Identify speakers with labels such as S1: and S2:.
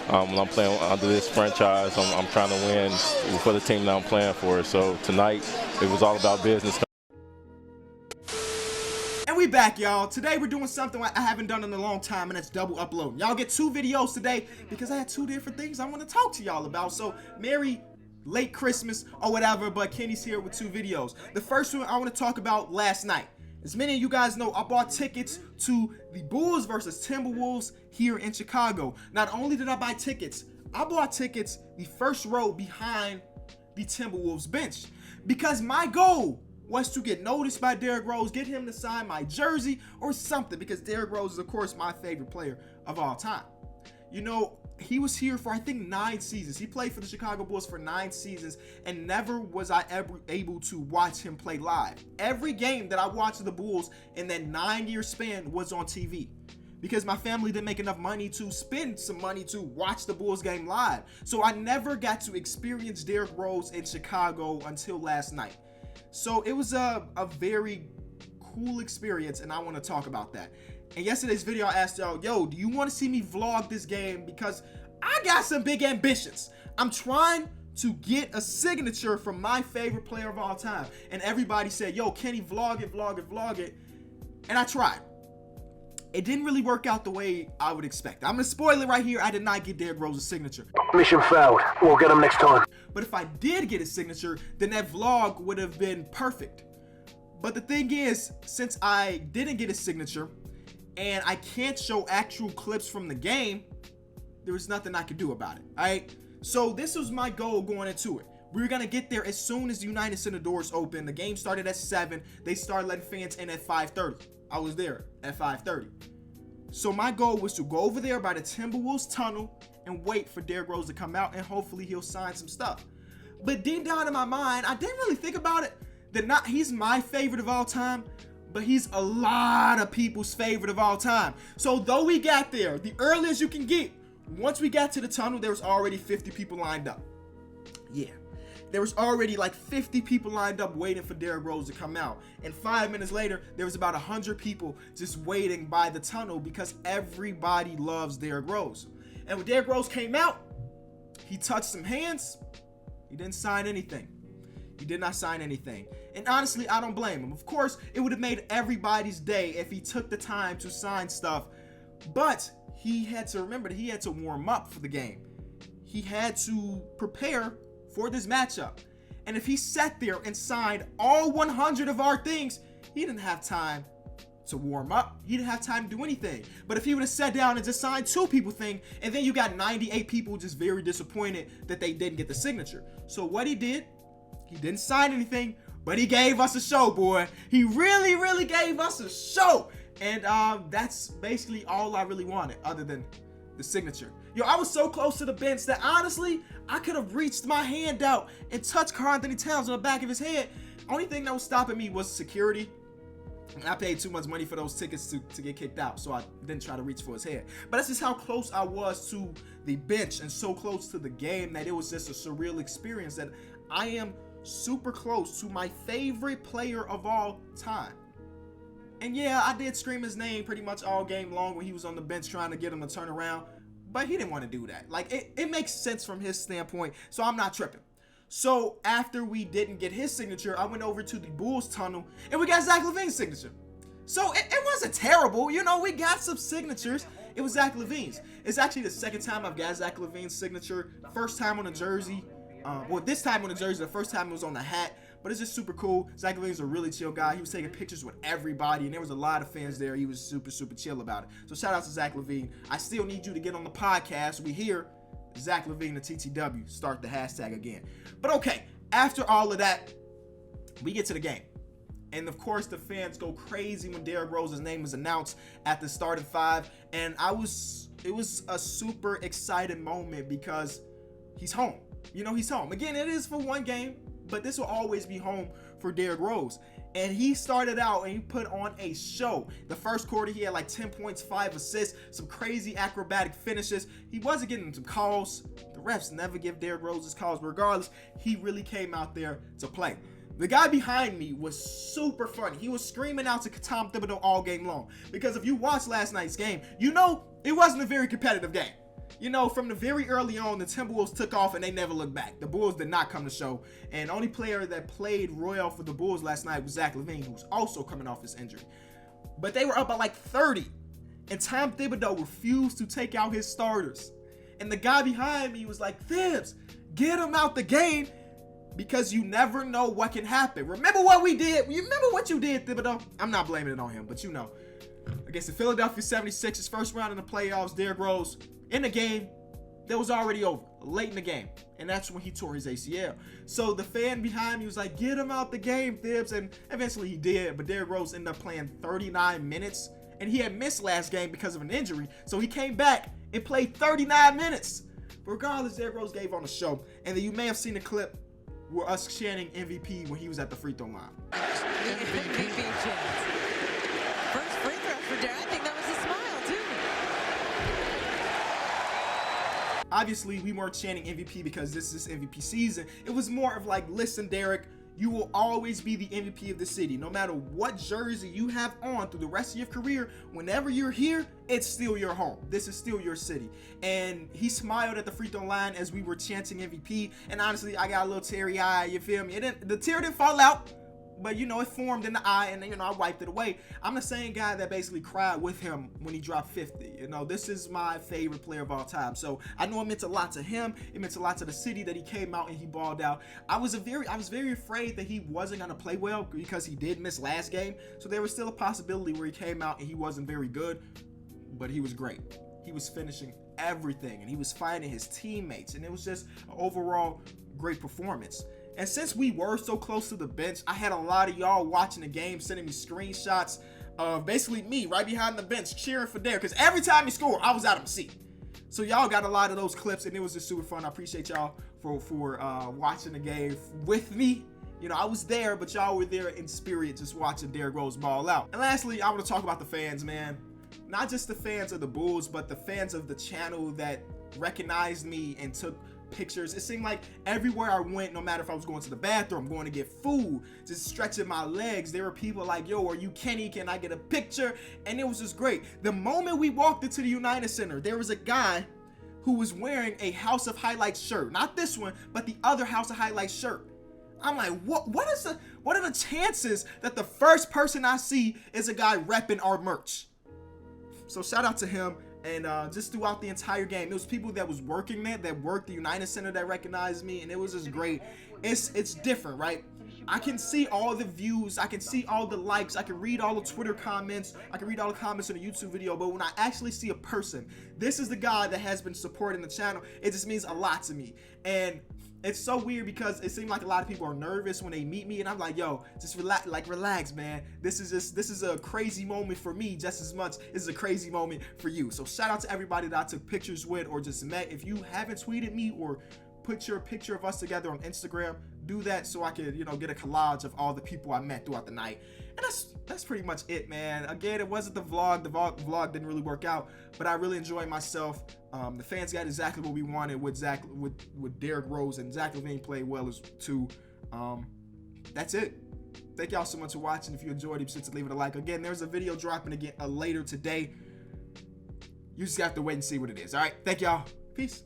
S1: When I'm playing under this franchise, I'm trying to win for the team that I'm playing for. So tonight, it was all about business.
S2: And we back, y'all. Today we're doing something I haven't done in a long time, and it's double uploading. Y'all get 2 videos today because I had 2 different things I want to talk to y'all about. So Merry late Christmas or whatever, but Kenny's here with 2 videos. The first one I want to talk about last night. As many of you guys know, I bought tickets to the Bulls versus Timberwolves here in Chicago. Not only did I buy tickets, I bought tickets the first row behind the Timberwolves bench because my goal was to get noticed by Derrick Rose, get him to sign my jersey or something, because Derrick Rose is, of course, my favorite player of all time. You know, he was here for, I think, 9 seasons. He played for the Chicago Bulls for 9 seasons, and never was I ever able to watch him play live. Every game that I watched the Bulls in that 9-year span was on TV, because my family didn't make enough money to spend some money to watch the Bulls game live. So I never got to experience Derrick Rose in Chicago until last night. So it was a very cool experience, and I want to talk about that. In yesterday's video, I asked y'all, yo, do you want to see me vlog this game? Because I got some big ambitions. I'm trying to get a signature from my favorite player of all time. And everybody said, yo, Kenny, vlog it, vlog it, vlog it. And I tried. It didn't really work out the way I would expect. I'm going to spoil it right here. I did not get Derrick Rose's signature.
S3: Mission failed. We'll get him next time.
S2: But if I did get his signature, then that vlog would have been perfect. But the thing is, since I didn't get his signature and I can't show actual clips from the game, there was nothing I could do about it. All right. So this was my goal going into it. We were going to get there as soon as the United Center doors opened. The game started at 7. They started letting fans in at 5:30. I was there at 5:30. So my goal was to go over there by the Timberwolves tunnel and wait for Derrick Rose to come out, and hopefully he'll sign some stuff. But deep down in my mind, I didn't really think about it. That he's my favorite of all time, but he's a lot of people's favorite of all time. So though we got there, the earliest you can get, once we got to the tunnel, there was already 50 people lined up. Yeah. There was already like 50 people lined up waiting for Derrick Rose to come out. And 5 minutes later, there was about 100 people just waiting by the tunnel because everybody loves Derrick Rose. And when Derrick Rose came out, he touched some hands. He didn't sign anything. He did not sign anything. And honestly, I don't blame him. Of course, it would have made everybody's day if he took the time to sign stuff. But he had to remember that he had to warm up for the game. He had to prepare for this matchup. And if he sat there and signed all 100 of our things, he didn't have time to warm up. He didn't have time to do anything. But if he would have sat down and just signed 2 people thing, and then you got 98 people just very disappointed that they didn't get the signature. So what he did, he didn't sign anything, but he gave us a show, boy. He really, really gave us a show. And that's basically all I really wanted other than the signature. Yo, I was so close to the bench that honestly, I could have reached my hand out and touched Karl-Anthony Towns on the back of his head. Only thing that was stopping me was security. And I paid too much money for those tickets to get kicked out, so I didn't try to reach for his head. But that's just how close I was to the bench and so close to the game that it was just a surreal experience that I am super close to my favorite player of all time. And yeah, I did scream his name pretty much all game long when he was on the bench trying to get him to turn around. But he didn't want to do that. Like, it makes sense from his standpoint, so I'm not tripping. So after we didn't get his signature, I went over to the Bulls tunnel, and we got Zach LaVine's signature. So it wasn't terrible. You know, we got some signatures. It was Zach LaVine's. It's actually the second time I've got Zach LaVine's signature. First time on a jersey. Well, this time on the jersey. The first time it was on the hat. But it's just super cool. Zach LaVine's a really chill guy. He was taking pictures with everybody, and there was a lot of fans there. He was super, super chill about it. So shout out to Zach LaVine. I still need you to get on the podcast. We here. Zach LaVine, the TTW. Start the hashtag again. But okay, after all of that, we get to the game. And of course, the fans go crazy when Derrick Rose's name is announced at the start of 5. And it was a super exciting moment because he's home. You know, he's home. Again, it is for one game, but this will always be home for Derrick Rose. And he started out and he put on a show. The first quarter, he had like 10 points, 5 assists, some crazy acrobatic finishes. He wasn't getting some calls. The refs never give Derrick Rose his calls, but regardless, he really came out there to play. The guy behind me was super funny. He was screaming out to Tom Thibodeau all game long. Because if you watched last night's game, you know it wasn't a very competitive game. you know, from the very early on, the Timberwolves took off and they never looked back. The Bulls did not come to show. And the only player that played royal for the Bulls last night was Zach LaVine, who's also coming off his injury. But they were up by like 30. And Tom Thibodeau refused to take out his starters. And the guy behind me was like, Thibs, get him out the game because you never know what can happen. Remember what we did? You remember what you did, Thibodeau? I'm not blaming it on him, but you know. Against the Philadelphia 76ers, first round in the playoffs, Derrick Rose in the game that was already over, late in the game. And that's when he tore his ACL. So the fan behind me was like, get him out the game, Thibs. And eventually he did, but Derrick Rose ended up playing 39 minutes. And he had missed last game because of an injury. So he came back and played 39 minutes. But regardless, Derrick Rose gave on the show. And then you may have seen the clip where us chanting MVP when he was at the free throw line.
S4: MVP chants. First free throw for Derrick. I think that was a smile, too.
S2: Obviously, we weren't chanting MVP because this is MVP season. It was more of like, listen, Derrick, you will always be the MVP of the city. No matter what jersey you have on through the rest of your career, whenever you're here, it's still your home. This is still your city. And he smiled at the free throw line as we were chanting MVP. And honestly, I got a little teary eye, you feel me? The tear didn't fall out, but you know, it formed in the eye and you know, I wiped it away. I'm the same guy that basically cried with him when he dropped 50. You know, this is my favorite player of all time. So I know it meant a lot to him. It meant a lot to the city that he came out and he balled out. I was very afraid that he wasn't gonna play well because he did miss last game. So there was still a possibility where he came out and he wasn't very good, but he was great. He was finishing everything and he was finding his teammates, and it was just an overall great performance. And since we were so close to the bench, I had a lot of y'all watching the game sending me screenshots of basically me right behind the bench cheering for Derrick, because every time he scored, I was out of my seat. So y'all got a lot of those clips and it was just super fun. I appreciate y'all for watching the game with me. You know, I was there, but y'all were there in spirit just watching Derrick Rose ball out. And lastly, I want to talk about the fans, man. Not just the fans of the Bulls, but the fans of the channel that recognized me and took pictures. It seemed like everywhere I went, no matter if I was going to the bathroom, going to get food, just stretching my legs, there were people like, yo, are you Kenny? Can I get a picture? And it was just great. The moment we walked into the United Center, there was a guy who was wearing a House of Highlights shirt. Not this one, but the other House of Highlights shirt. I'm like, what are the chances that the first person I see is a guy repping our merch? So shout out to him. And just throughout the entire game, it was people that was working there, that worked the United Center, that recognized me, and it was just great. It's different, right? I can see all the views, I can see all the likes, I can read all the Twitter comments, I can read all the comments on the YouTube video, but when I actually see a person, this is the guy that has been supporting the channel, it just means a lot to me. And it's so weird because it seems like a lot of people are nervous when they meet me, and I'm like, yo, just relax, man. This is a crazy moment for me just as much as it's a crazy moment for you. So shout out to everybody that I took pictures with or just met. If you haven't tweeted me or put your picture of us together on Instagram, do that so I could, you know, get a collage of all the people I met throughout the night. And that's pretty much it, man. Again, it wasn't the vlog. The vlog didn't really work out, but I really enjoyed myself. The fans got exactly what we wanted with Derrick Rose, and Zach LaVine played well as too. That's it. Thank y'all so much for watching. If you enjoyed it, be sure to leave it a like. Again, there's a video dropping again later today. You just have to wait and see what it is. All right. Thank y'all. Peace.